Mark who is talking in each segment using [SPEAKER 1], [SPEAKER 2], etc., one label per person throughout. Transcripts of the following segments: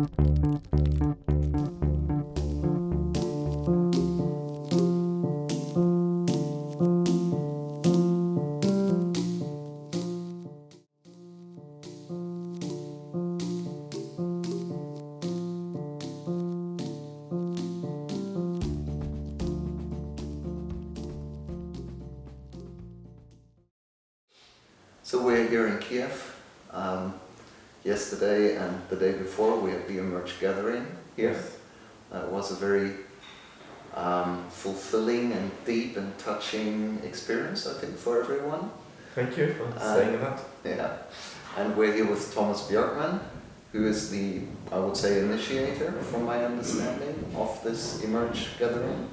[SPEAKER 1] So we're here in Kyiv. Yesterday and the day before we had the Emerge gathering here.
[SPEAKER 2] Yes.
[SPEAKER 1] It was a very fulfilling and deep and touching experience, I think, for everyone.
[SPEAKER 2] Thank you for saying that.
[SPEAKER 1] Yeah. And we're here with Tomas Björkman, who is the, I would say, initiator, from my understanding, of this Emerge gathering.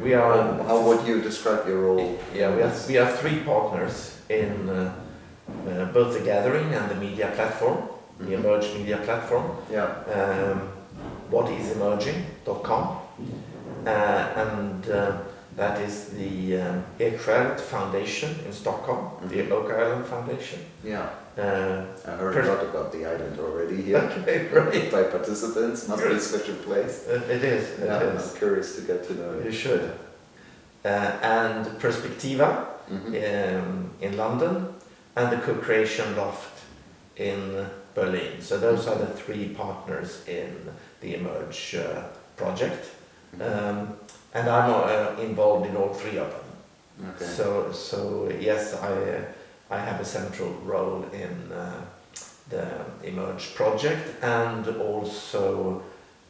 [SPEAKER 2] We are.
[SPEAKER 1] How would you describe your role?
[SPEAKER 2] Yeah, we have three partners in both the gathering and the media platform, the Emerge media platform.
[SPEAKER 1] Yeah.
[SPEAKER 2] Whatisemerging.com, and that is the Jascha Foundation in Stockholm, the Oak Island Foundation.
[SPEAKER 1] Yeah. I heard a lot about the island already here.
[SPEAKER 2] Okay, great.
[SPEAKER 1] By participants, must be a special place.
[SPEAKER 2] It is.
[SPEAKER 1] I'm curious to get to know it.
[SPEAKER 2] You should. And Perspectiva in London, and the Co-Creation Loft in Berlin. So those are the three partners in the Emerge project, and I'm involved in all three of them.
[SPEAKER 1] Okay.
[SPEAKER 2] So yes, I have a central role in the Emerge project, and also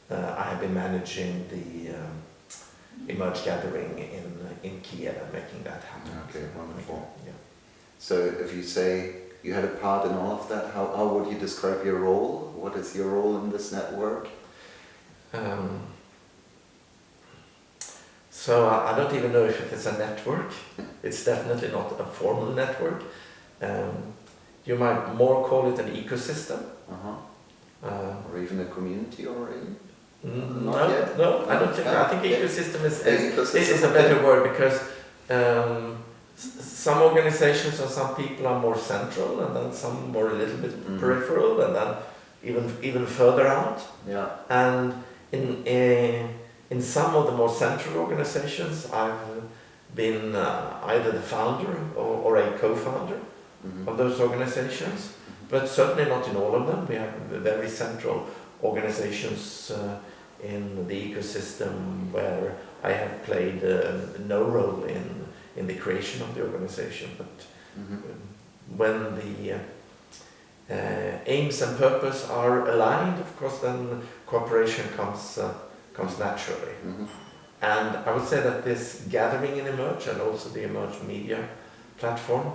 [SPEAKER 2] I have been managing the Emerge gathering in Kyiv and making that happen.
[SPEAKER 1] Okay, wonderful.
[SPEAKER 2] Yeah.
[SPEAKER 1] So if you say you had a part in all of that, how would you describe your role? What is your role in this network?
[SPEAKER 2] So I don't even know if it's a network. It's definitely not a formal network. You might more call it an ecosystem.
[SPEAKER 1] Or even a community already?
[SPEAKER 2] No, I don't think. I think ecosystem is a better word, because some organizations or some people are more central, and then some more a little bit peripheral, and then even further out.
[SPEAKER 1] Yeah.
[SPEAKER 2] And in some of the more central organizations, I've been either the founder or a co-founder of those organizations, but certainly not in all of them. We have very central organizations in the ecosystem where I have played no role in the creation of the organization, but when the aims and purpose are aligned, of course, then cooperation comes naturally. And I would say that this gathering in Emerge, and also the Emerge media platform,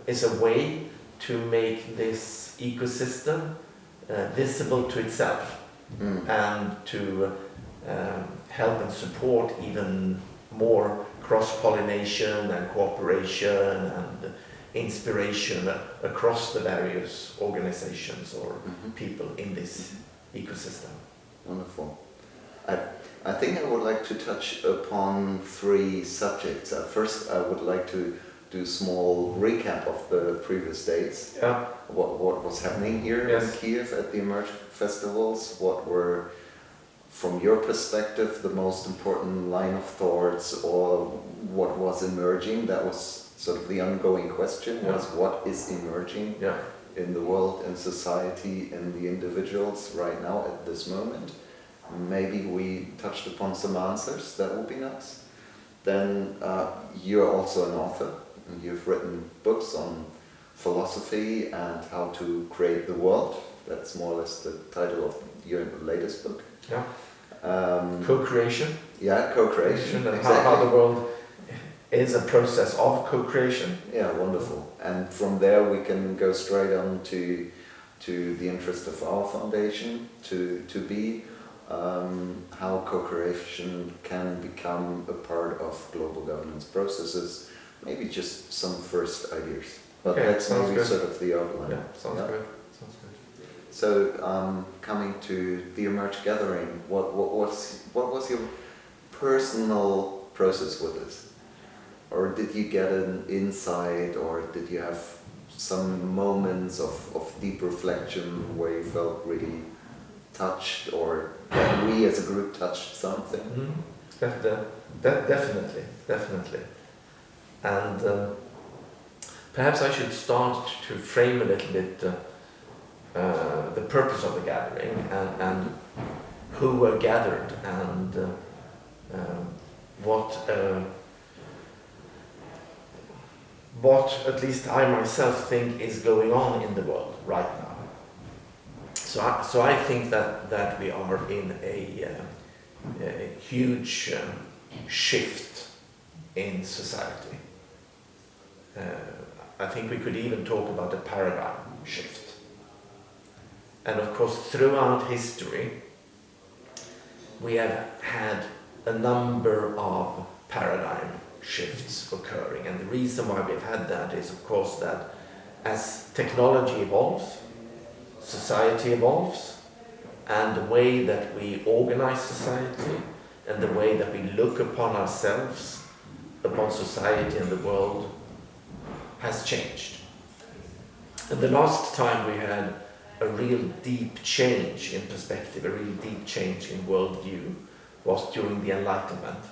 [SPEAKER 2] is a way to make this ecosystem visible to itself, and to help and support even more cross-pollination and cooperation and inspiration across the various organizations or people in this ecosystem.
[SPEAKER 1] Wonderful. I think I would like to touch upon three subjects. First, I would like to do a small recap of the previous days.
[SPEAKER 2] Yeah.
[SPEAKER 1] What was happening here in Kyiv at the Emerge festivals? What were, from your perspective, the most important line of thoughts, or what was emerging? That was sort of the ongoing question, was what is emerging in the world, in society, in the individuals right now at this moment? Maybe we touched upon some answers. That would be nice. Then you're also an author, and you've written books on philosophy and how to create the world. That's more or less the title of your latest book.
[SPEAKER 2] Yeah. Co-creation.
[SPEAKER 1] Yeah, co-creation.
[SPEAKER 2] And
[SPEAKER 1] exactly.
[SPEAKER 2] how the world is a process of co-creation.
[SPEAKER 1] Yeah, wonderful. And from there we can go straight on to the interest of our foundation, to be how co-creation can become a part of global governance processes. Maybe just some first ideas. But that's maybe good. Sort of the outline.
[SPEAKER 2] Yeah, sounds good.
[SPEAKER 1] So coming to the Emerge gathering, what was your personal process with this? Or did you get an insight, or did you have some moments of deep reflection where you felt really touched, or that we as a group touched something.
[SPEAKER 2] Definitely. And perhaps I should start to frame a little bit the purpose of the gathering and who were gathered and what at least I myself think is going on in the world right now. So I think that we are in a huge shift in society. I think we could even talk about a paradigm shift. And of course, throughout history, we have had a number of paradigm shifts occurring. And the reason why we've had that is, of course, that as technology evolves, society evolves, and the way that we organize society and the way that we look upon ourselves, upon society and the world has changed. And the last time we had a real deep change in perspective, a real deep change in worldview was during the Enlightenment,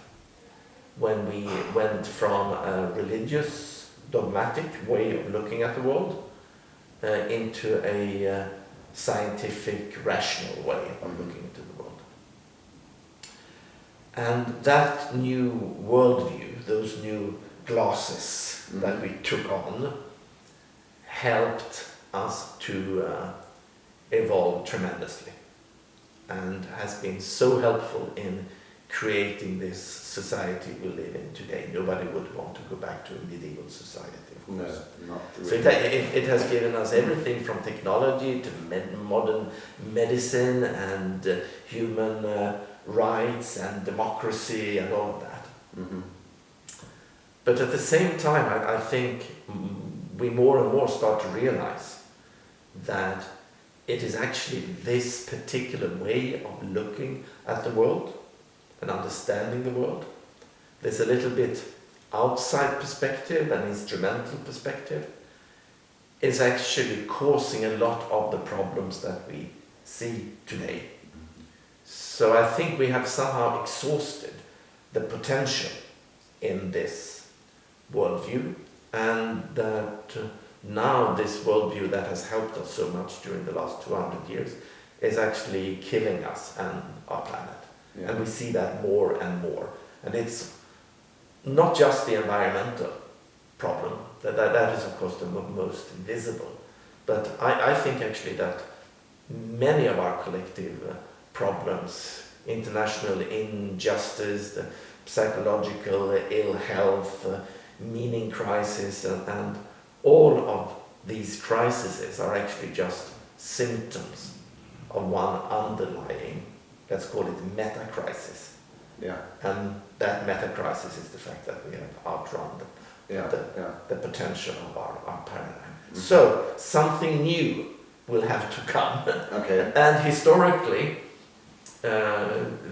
[SPEAKER 2] when we went from a religious, dogmatic way of looking at the world into a scientific, rational way of looking into the world. And that new worldview, those new glasses that we took on, helped us to evolve tremendously and has been so helpful in creating this society we live in today. Nobody would want to go back to a medieval society, of course.
[SPEAKER 1] No, not really.
[SPEAKER 2] So it has given us everything from technology to modern medicine and human rights and democracy and all of that.
[SPEAKER 1] Mm-hmm.
[SPEAKER 2] But at the same time, I think we more and more start to realize that it is actually this particular way of looking at the world and understanding the world. There's a little bit outside perspective and instrumental perspective. Is actually causing a lot of the problems that we see today. So I think we have somehow exhausted the potential in this worldview, and that now this worldview that has helped us so much during the last 200 years is actually killing us and our planet. Yeah. And we see that more and more. And it's not just the environmental problem, that is of course the most visible, but I think actually that many of our collective problems, international injustice, the psychological ill health, meaning crisis, and all of these crises are actually just symptoms of one underlying, let's call it meta-crisis.
[SPEAKER 1] Yeah.
[SPEAKER 2] And that meta-crisis is the fact that we have outrun the potential of our paradigm. Mm-hmm. So something new will have to come.
[SPEAKER 1] Okay.
[SPEAKER 2] And historically,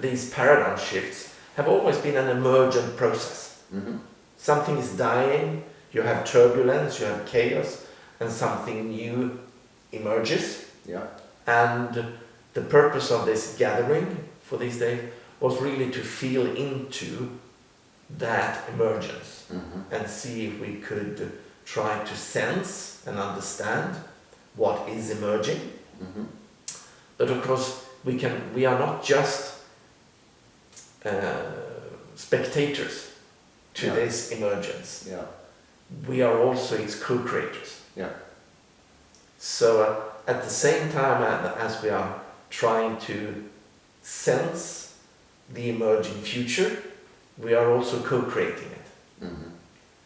[SPEAKER 2] these paradigm shifts have always been an emergent process.
[SPEAKER 1] Mm-hmm.
[SPEAKER 2] Something is dying, you have turbulence, you have chaos, and something new emerges.
[SPEAKER 1] Yeah.
[SPEAKER 2] And the purpose of this gathering for these days was really to feel into that emergence, and see if we could try to sense and understand what is emerging. Mm-hmm. But of course, we are not just spectators to this emergence.
[SPEAKER 1] Yeah.
[SPEAKER 2] We are also its co-creators.
[SPEAKER 1] Yeah.
[SPEAKER 2] So at the same time as we are trying to sense the emerging future, we are also co-creating it. Mm-hmm.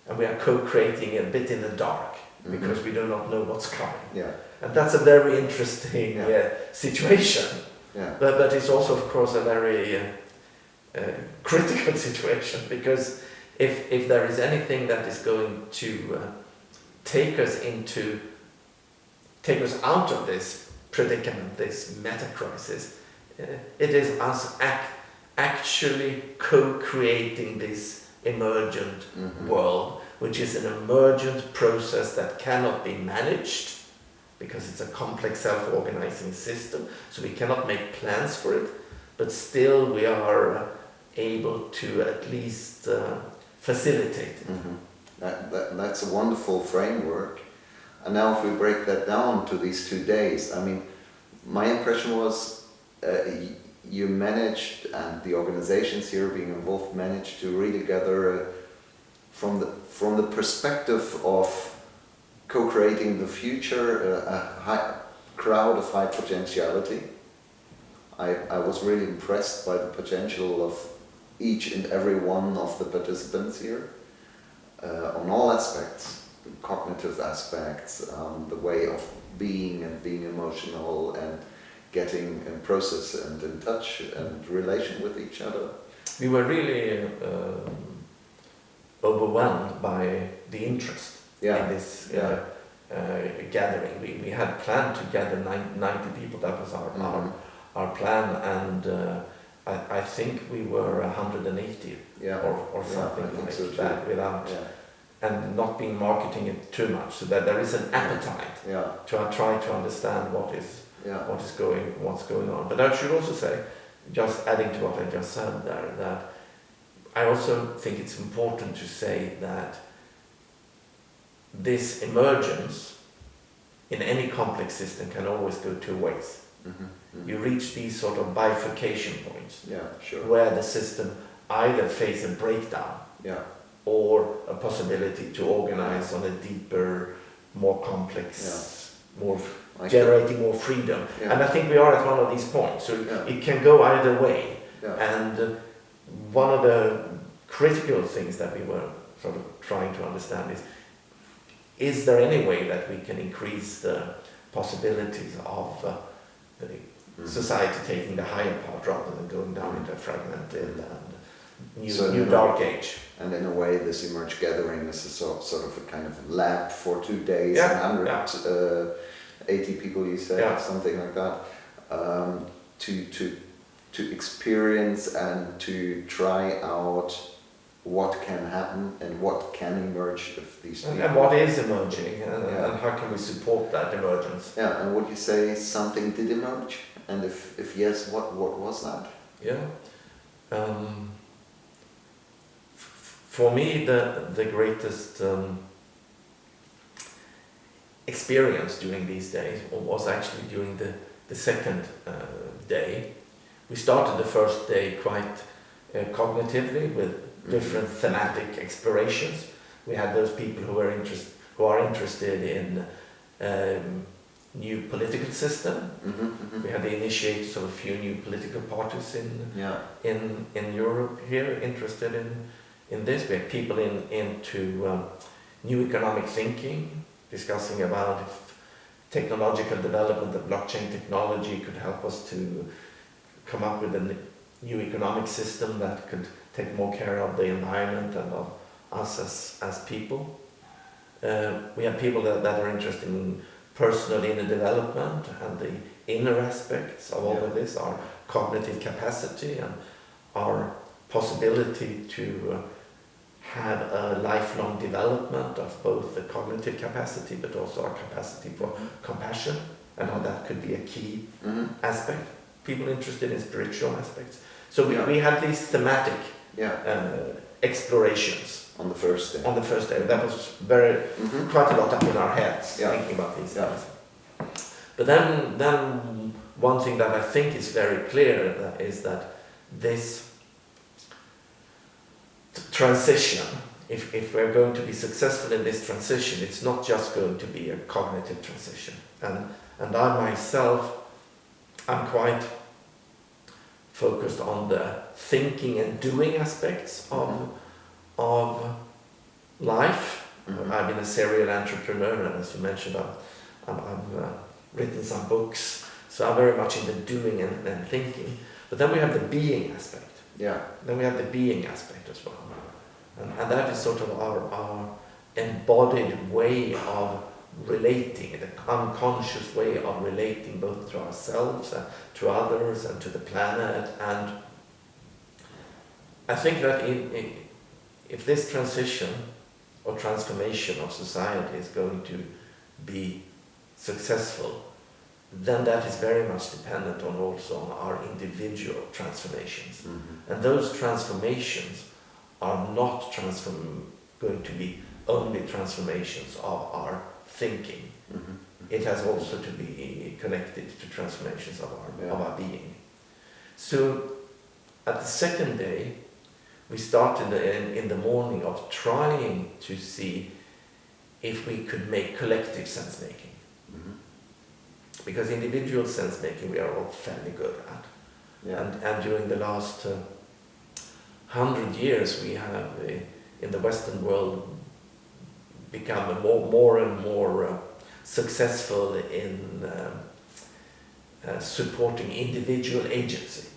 [SPEAKER 2] And we are co-creating a bit in the dark, because we do not know what's coming. Yeah. And that's a very interesting situation. Yeah. But it's also, of course, a very critical situation, because if there is anything that is going to take us out of this predicament, this meta-crisis, it is us actually co-creating this emergent world, which is an emergent process that cannot be managed because it's a complex self-organizing system, so we cannot make plans for it, but still we are able to at least facilitate it.
[SPEAKER 1] That's a wonderful framework. And now if we break that down to these 2 days, I mean, my impression was you managed, and the organizations here being involved managed to really gather from the perspective of co-creating the future, a crowd of high potentiality. I was really impressed by the potential of each and every one of the participants here, on all aspects, the cognitive aspects, the way of being and being emotional and getting in process and in touch and relation with each other.
[SPEAKER 2] We were really overwhelmed by the interest in this gathering. We had planned to gather 90 people. That was our plan, and I think we were 180 or something like so that, without and not being marketing it too much, so that there is an appetite to try to understand what's going on. But I should also say, just adding to what I just said there, that I also think it's important to say that this emergence in any complex system can always go 2 ways. You reach these sort of bifurcation points where the system either face a breakdown or a possibility to organize on a deeper, more complex, more generating more freedom. And I think we are at one of these points, so it can go either way. And one of the critical things that we were sort of trying to understand is there any way that we can increase the possibilities of the society taking the higher part rather than going down into a fragmented and new dark age.
[SPEAKER 1] And in a way, this Emerge gathering is a sort of a kind of lab for 2 days, and 180 people, you said, something like that, to experience and to try out what can happen and what can emerge if these people...
[SPEAKER 2] And what is emerging, and how can we support that emergence?
[SPEAKER 1] Yeah, and would you say something did emerge? And if yes, what was that?
[SPEAKER 2] For me, the greatest experience during these days was actually during the second day. We started the first day quite cognitively with different thematic explorations. We had those people who are interested in new political system. We had the initiators of a few new political parties in Europe here interested in this. We had people into new economic thinking, discussing about if technological development of blockchain technology could help us to come up with a new economic system that could take more care of the environment and of us as people. We have people that are interested in personal inner development and the inner aspects of all of this, our cognitive capacity and our possibility to have a lifelong development of both the cognitive capacity but also our capacity for compassion, and how that could be a key aspect. People interested in spiritual aspects. So we had these thematic explorations on the first day. That was quite a lot up in our heads, thinking about these things. But then one thing that I think is very clear is that this transition, if we're going to be successful in this transition, it's not just going to be a cognitive transition. And I myself, I'm quite focused on the thinking and doing aspects of life. I've been a serial entrepreneur, and as you mentioned, I've written some books, so I'm very much in the doing and thinking. But then we have the being aspect. Then we have the being aspect as well. And that is sort of our embodied way of relating, the unconscious way of relating both to ourselves and to others and to the planet. And I think that if this transition or transformation of society is going to be successful, then that is very much dependent on also on our individual transformations. And those transformations are not going to be only transformations of our thinking. It has also to be connected to transformations of our being. So at the second day, we started in the morning of trying to see if we could make collective sense-making. Because individual sense-making we are all fairly good at. And during the last 100 years we have, in the Western world, become more and more successful in supporting individual agency.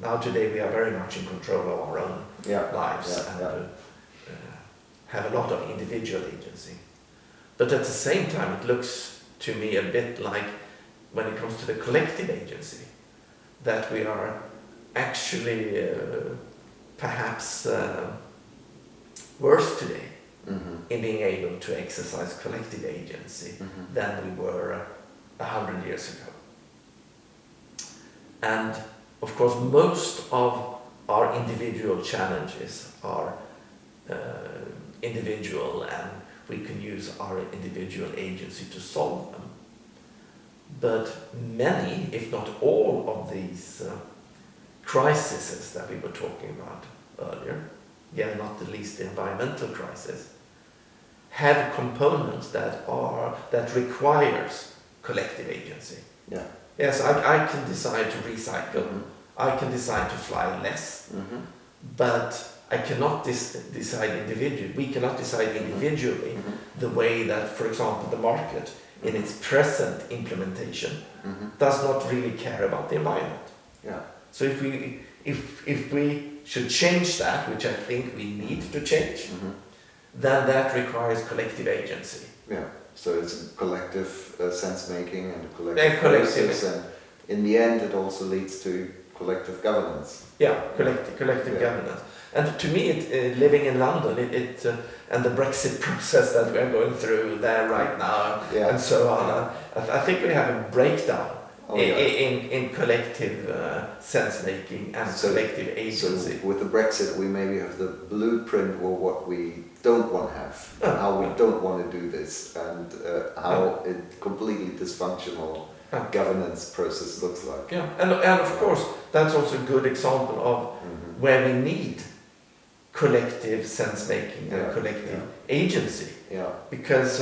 [SPEAKER 2] Now today we are very much in control of our own lives and have a lot of individual agency. But at the same time it looks to me a bit like, when it comes to the collective agency, that we are actually perhaps worse today in being able to exercise collective agency than we were 100 years ago. And of course most of our individual challenges are individual, and we can use our individual agency to solve them. But many, if not all, of these crises that we were talking about earlier, not the least the environmental crisis, have components that requires collective agency. Yes, I can decide to recycle, I can decide to fly less, but I cannot decide individually. We cannot decide individually the way that, for example, the market in its present implementation does not really care about the environment. So if we should change that, which I think we need to change, then that requires collective agency.
[SPEAKER 1] So it's a collective sense-making and a collective process, and in the end it also leads to collective governance.
[SPEAKER 2] Collective governance. And to me, living in London, and the Brexit process that we are going through there right now, and so on, I think we have a breakdown in collective sense-making and collective agency.
[SPEAKER 1] So with the Brexit, we maybe have the blueprint for what we don't want to have, how we don't want to do this, and how a completely dysfunctional governance process looks like.
[SPEAKER 2] And of course, that's also a good example of where we need collective sense-making and collective agency. Because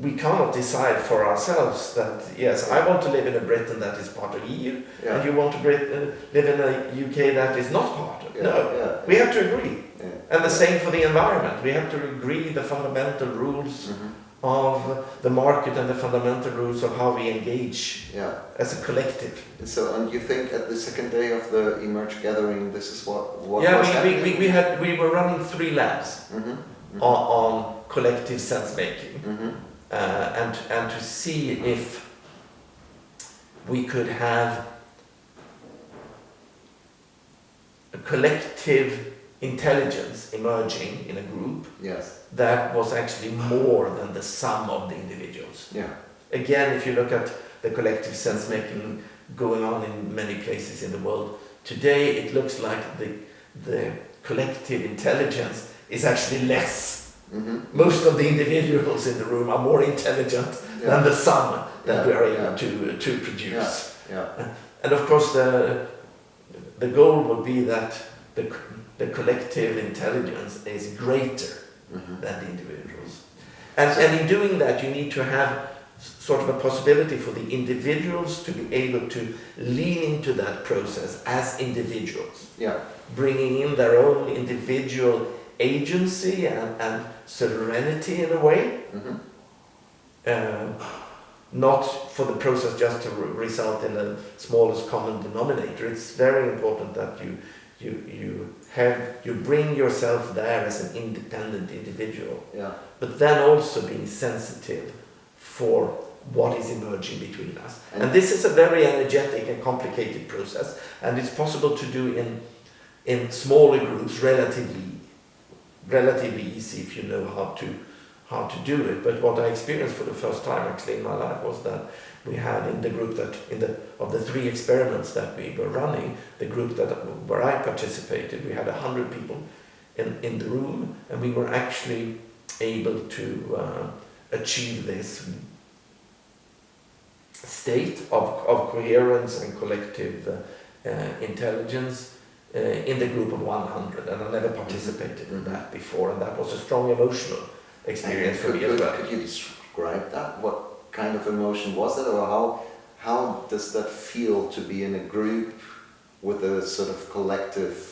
[SPEAKER 2] we cannot decide for ourselves that, yes, I want to live in a Britain that is part of EU, and you want to live in a UK that is not part of it. We have to agree. And the same for the environment. We have to agree the fundamental rules of the market and the fundamental rules of how we engage as a collective.
[SPEAKER 1] So, and you think at the second day of the Emerge gathering, this is what was happening?
[SPEAKER 2] we were running 3 labs on collective sense-making, and to see if we could have a collective intelligence emerging in a group that was actually more than the sum of the individuals. Again, if you look at the collective sense-making going on in many places in the world today, it looks like the collective intelligence is actually less. Most of the individuals in the room are more intelligent than the sum that we are able to produce. And of course the goal would be that the collective intelligence is greater than the individuals. And in doing that, you need to have sort of a possibility for the individuals to be able to lean into that process as individuals, bringing in their own individual agency and serenity in a way, not for the process just to result in the smallest common denominator. It's very important that you bring yourself there as an independent individual, but then also being sensitive for what is emerging between us. And this is a very energetic and complicated process, and it's possible to do in smaller groups relatively easy if you know how to do it. But what I experienced for the first time actually in my life was that we had in the group of the 3 experiments that we were running, the group where I participated, we had 100 people in the room, and we were actually able to achieve this state of coherence and collective intelligence in the group of 100, and I never participated in that before, and that was a strong emotional experience for me as well.
[SPEAKER 1] Could you describe that? What kind of emotion was it, or how does that feel to be in a group with a sort of collective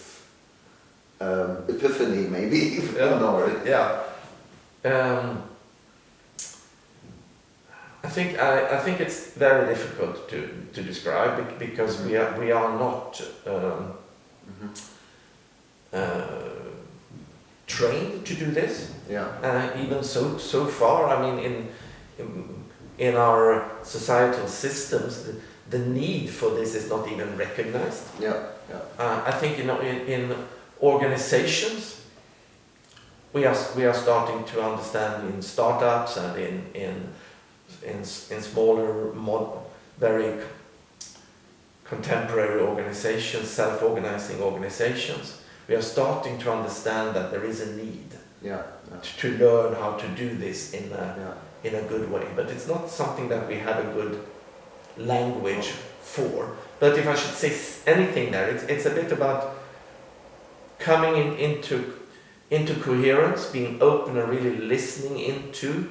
[SPEAKER 1] epiphany, maybe?
[SPEAKER 2] I think it's very difficult to describe because we are not trained to do this. Even so far, I mean, in our societal systems, the need for this is not even recognized. I think in organizations, we are starting to understand in startups and in smaller, very contemporary organizations, self-organizing organizations, we are starting to understand that there is a need to learn how to do this in a good way. But it's not something that we have a good language for. But if I should say anything there, it's a bit about coming into coherence, being open and really listening into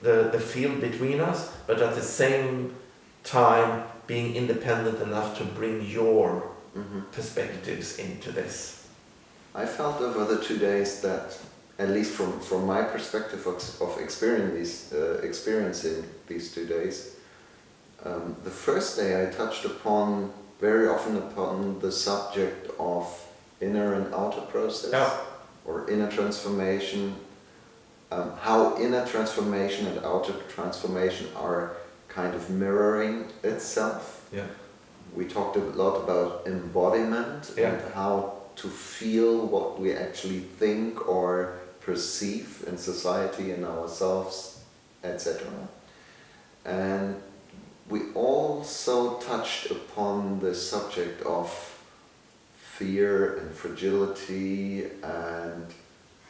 [SPEAKER 2] the field between us, but at the same time being independent enough to bring your perspectives into this.
[SPEAKER 1] I felt over the 2 days that, at least from my perspective of experiencing these 2 days, the first day I touched very often upon the subject of inner and outer process, or inner transformation, how inner transformation and outer transformation are kind of mirroring itself. We talked a lot about embodiment and how to feel what we actually think or perceive in society and ourselves, etc. And we also touched upon the subject of fear and fragility, and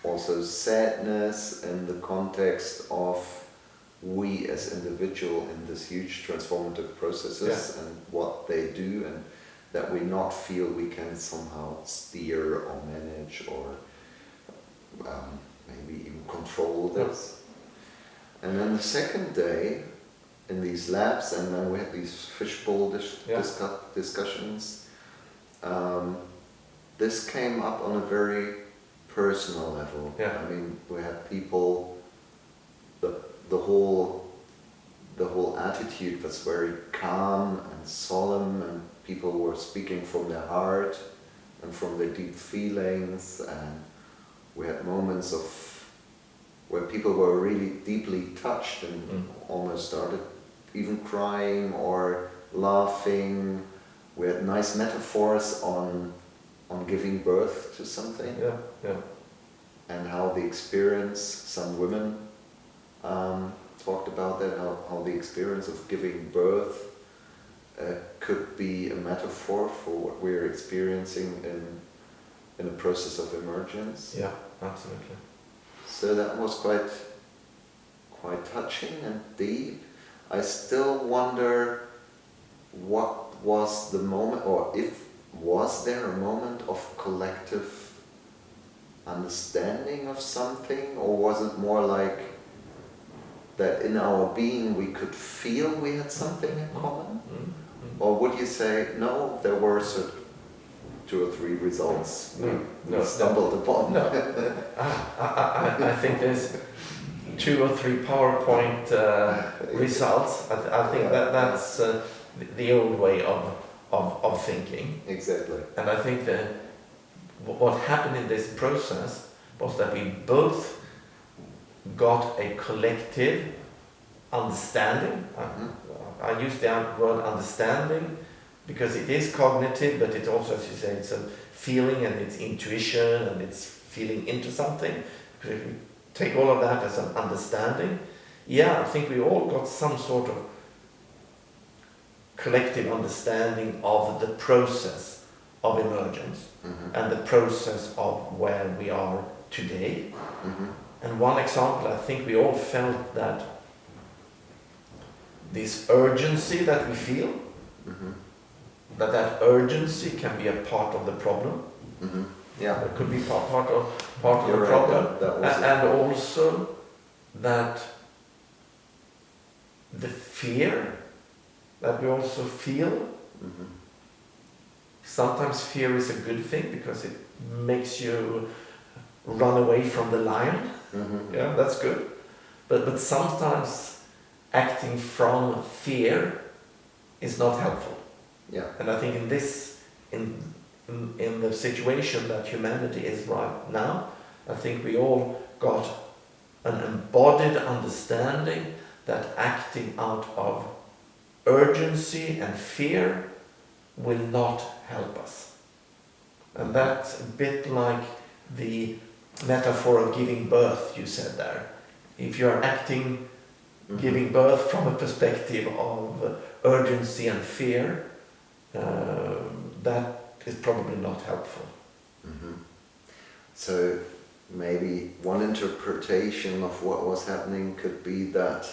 [SPEAKER 1] also sadness in the context of we as individual in this huge transformative processes and what they do, and that we not feel we can somehow steer or manage or maybe even control this. And then the second day in these labs, and then we had these fishbowl discussions, this came up on a very personal level. I mean, we had people, the whole attitude was very calm and solemn, and people were speaking from their heart and from their deep feelings, and we had moments where people were really deeply touched and almost started even crying or laughing. We had nice metaphors on giving birth to something, and how the experience, some women talked about that, how the experience of giving birth could be a metaphor for what we're experiencing in a process of emergence.
[SPEAKER 2] Yeah, absolutely.
[SPEAKER 1] So that was quite touching and deep. I still wonder what was the moment, or was there a moment of collective understanding of something, or was it more like that in our being we could feel we had something in common? Or would you say, no, there were 2 or 3 results we stumbled upon?
[SPEAKER 2] No, I think there's 2 or 3 PowerPoint results. I think that's the old way of thinking.
[SPEAKER 1] Exactly.
[SPEAKER 2] And I think that what happened in this process was that we both got a collective understanding. I use the word understanding because it is cognitive, but it also, as you say, it's a feeling and it's intuition and it's feeling into something. take all of that as an understanding, yeah, I think we all got some sort of collective understanding of the process of emergence and the process of where we are today. And one example, I think we all felt that this urgency that we feel, that urgency can be a part of the problem.
[SPEAKER 1] Yeah,
[SPEAKER 2] It could be part of the
[SPEAKER 1] You're right,
[SPEAKER 2] problem,
[SPEAKER 1] that was
[SPEAKER 2] and also that the fear that we also feel. Sometimes fear is a good thing because it makes you run away from the lion. Yeah, that's good. But sometimes acting from fear is not helpful.
[SPEAKER 1] Yeah.
[SPEAKER 2] And I think in the situation that humanity is right now, I think we all got an embodied understanding that acting out of urgency and fear will not help us. And that's a bit like the metaphor of giving birth you said there. If you are acting, giving birth from a perspective of urgency and fear, that is probably not helpful.
[SPEAKER 1] So maybe one interpretation of what was happening could be that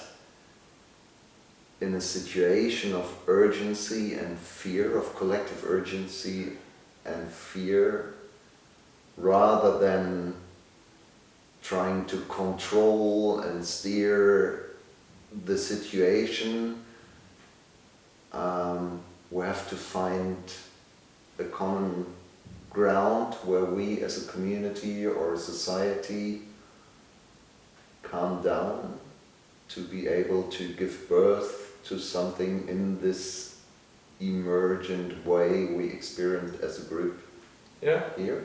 [SPEAKER 1] in a situation of urgency and fear, of collective urgency and fear, rather than trying to control and steer the situation, we have to find a common ground where we as a community or a society calm down to be able to give birth to something in this emergent way we experience as a group.
[SPEAKER 2] Yeah,
[SPEAKER 1] here.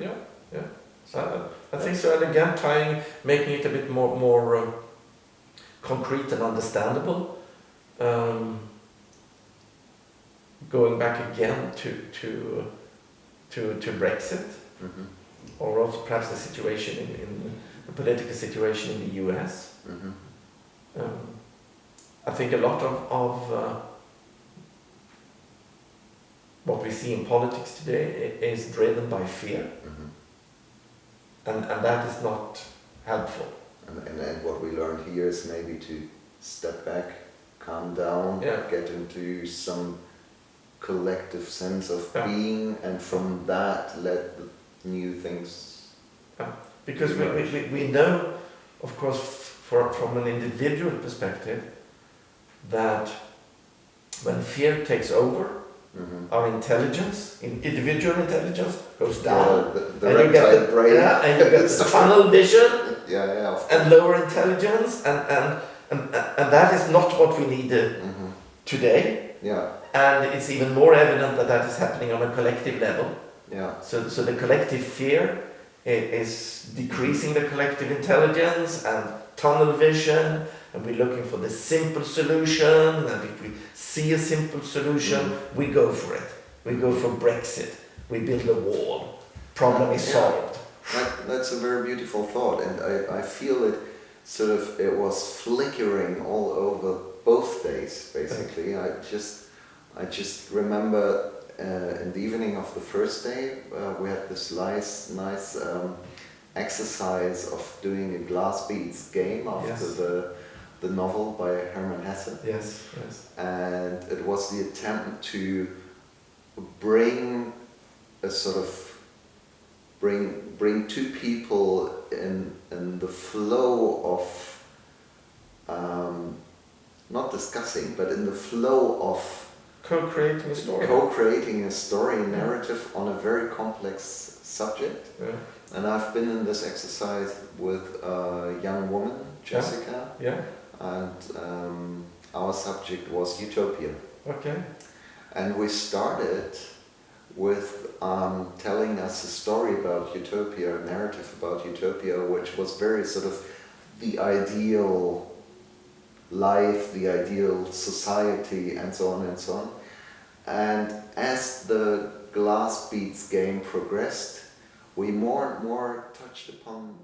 [SPEAKER 2] Yeah. So I think so, and again, making it a bit more concrete and understandable. Going back again to Brexit, or also perhaps the situation in the political situation in the US. I think a lot of what we see in politics today is driven by fear, and that is not helpful.
[SPEAKER 1] And what we learned here is maybe to step back, calm down, get into some collective sense of being, and from that let the new things.
[SPEAKER 2] Because we know, of course, from an individual perspective, that when fear takes over, our intelligence, individual intelligence, goes down.
[SPEAKER 1] The reptile brain.
[SPEAKER 2] And you get the tunnel vision. And lower intelligence, and that is not what we need today. And it's even more evident that is happening on a collective level. So the collective fear is decreasing the collective intelligence and tunnel vision, and we're looking for the simple solution, and if we see a simple solution, we go for it. We go for Brexit. We build a wall. Problem is solved.
[SPEAKER 1] That's a very beautiful thought, and I feel it it was flickering all over both days, basically. I just remember in the evening of the first day, we had this nice exercise of doing a glass beads game after the novel by Hermann Hesse.
[SPEAKER 2] Yes.
[SPEAKER 1] And it was the attempt to bring a bring two people in the flow of not discussing, but in the flow of co-creating a story narrative on a very complex subject. And I've been in this exercise with a young woman, Jessica, and our subject was utopia. And we started with telling us a story about utopia, a narrative about utopia, which was very the ideal life, the ideal society, and so on and so on. And as the glass beads game progressed, we more and more touched upon